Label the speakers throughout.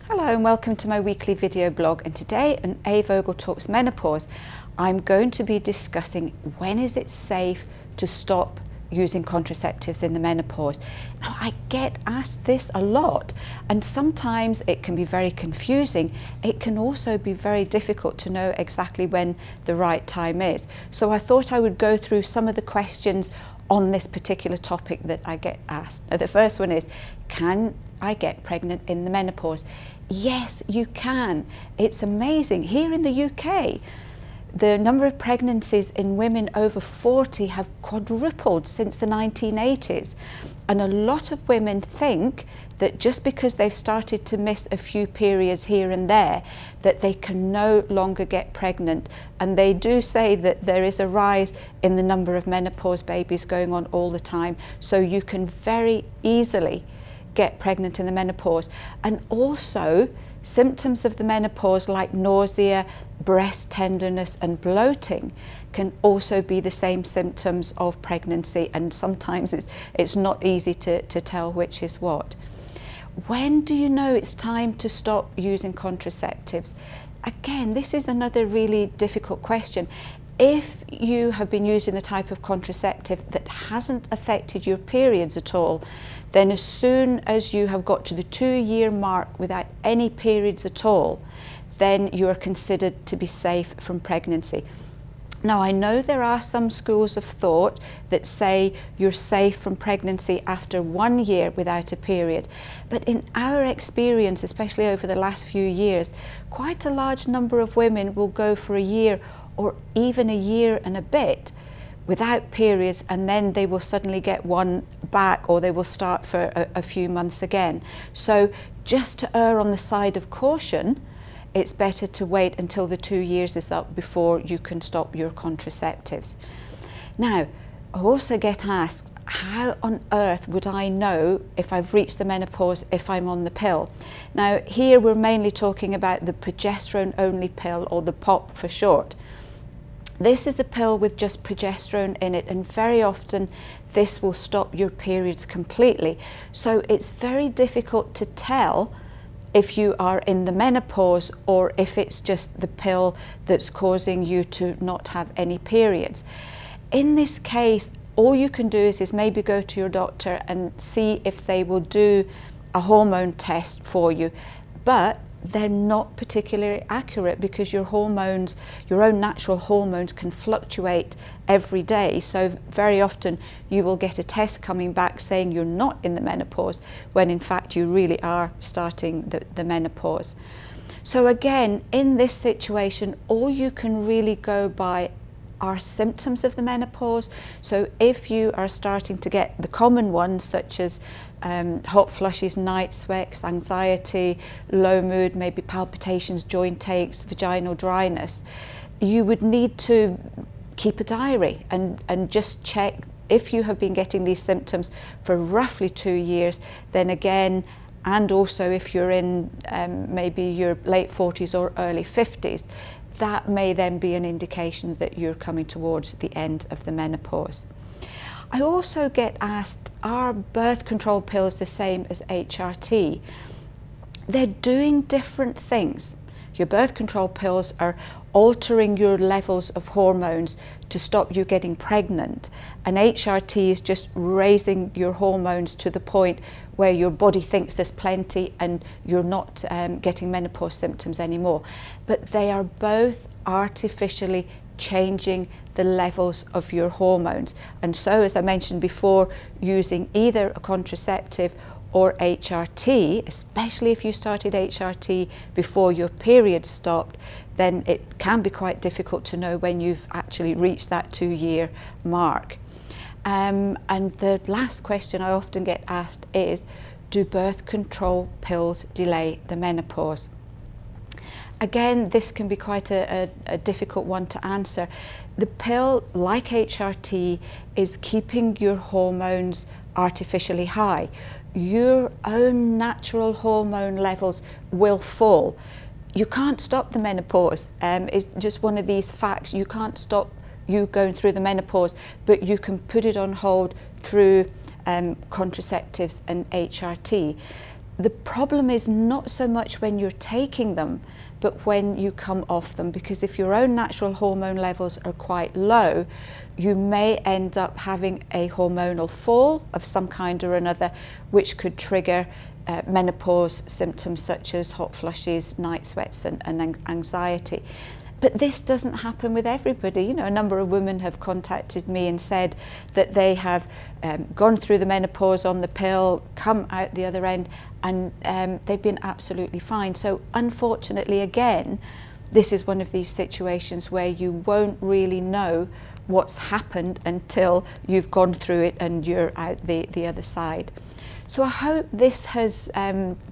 Speaker 1: Hello and welcome to my weekly video blog, and today on A.Vogel Talks Menopause I'm going to be discussing when is it safe to stop using contraceptives in the menopause. Now, I get asked this a lot and sometimes it can be very confusing. It can also be very difficult to know exactly when the right time is. So I thought I would go through some of the questions on this particular topic that I get asked. Now, the first one is, can I get pregnant in the menopause? Yes, you can. It's amazing. Here in the UK, the number of pregnancies in women over 40 have quadrupled since the 1980s. And a lot of women think that just because they've started to miss a few periods here and there, that they can no longer get pregnant. And they do say that there is a rise in the number of menopause babies going on all the time. So you can very easily get pregnant in the menopause. And also symptoms of the menopause like nausea, breast tenderness and bloating can also be the same symptoms of pregnancy, and sometimes it's not easy to tell which is what. When do you know it's time to stop using contraceptives? Again, this is another really difficult question. If you have been using the type of contraceptive that hasn't affected your periods at all, then as soon as you have got to the 2-year mark without any periods at all, then you are considered to be safe from pregnancy. Now, I know there are some schools of thought that say you're safe from pregnancy after 1 year without a period, but in our experience, especially over the last few years, quite a large number of women will go for a year or even a year and a bit without periods, and then they will suddenly get one back, or they will start for a few months again. So just to err on the side of caution, it's better to wait until the 2 years is up before you can stop your contraceptives. Now, I also get asked, how on earth would I know if I've reached the menopause if I'm on the pill? Now, here we're mainly talking about the progesterone only pill, or the POP for short. This is a pill with just progesterone in it, and very often this will stop your periods completely. So it's very difficult to tell if you are in the menopause or if it's just the pill that's causing you to not have any periods. In this case, all you can do is maybe go to your doctor and see if they will do a hormone test for you. But they're not particularly accurate because your hormones, your own natural hormones, can fluctuate every day. So very often you will get a test coming back saying you're not in the menopause, when in fact you really are starting the menopause. So again, in this situation, all you can really go by are symptoms of the menopause. So if you are starting to get the common ones, such as hot flushes, night sweats, anxiety, low mood, maybe palpitations, joint aches, vaginal dryness, you would need to keep a diary and just check if you have been getting these symptoms for roughly 2 years. Then again, and also if you're in maybe your late 40s or early 50s, that may then be an indication that you're coming towards the end of the menopause. I also get asked, are birth control pills the same as HRT? They're doing different things. Your birth control pills are altering your levels of hormones to stop you getting pregnant, and HRT is just raising your hormones to the point where your body thinks there's plenty and you're not getting menopause symptoms anymore. But they are both artificially changing the levels of your hormones. And so, as I mentioned before, using either a contraceptive or HRT, especially if you started HRT before your period stopped, then it can be quite difficult to know when you've actually reached that 2-year mark. And the last question I often get asked is, do birth control pills delay the menopause? Again, this can be quite a difficult one to answer. The pill, like HRT, is keeping your hormones artificially high. Your own natural hormone levels will fall. You can't stop the menopause. It's just one of these facts. You can't stop you going through the menopause, but you can put it on hold through contraceptives and HRT. The problem is not so much when you're taking them, but when you come off them, because if your own natural hormone levels are quite low, you may end up having a hormonal fall of some kind or another, which could trigger menopause symptoms such as hot flushes, night sweats and anxiety. But this doesn't happen with everybody. You know, a number of women have contacted me and said that they have gone through the menopause on the pill, come out the other end, and they've been absolutely fine. So unfortunately, again, this is one of these situations where you won't really know what's happened until you've gone through it and you're out the other side. So I hope this has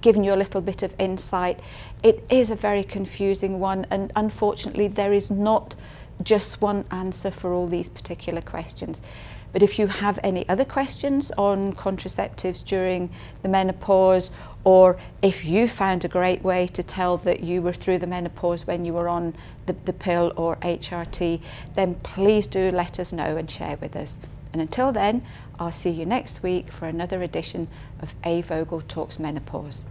Speaker 1: given you a little bit of insight. It is a very confusing one, and unfortunately there is not just one answer for all these particular questions. But if you have any other questions on contraceptives during the menopause, or if you found a great way to tell that you were through the menopause when you were on the pill or HRT, then please do let us know and share with us. And until then, I'll see you next week for another edition of A.Vogel Talks Menopause.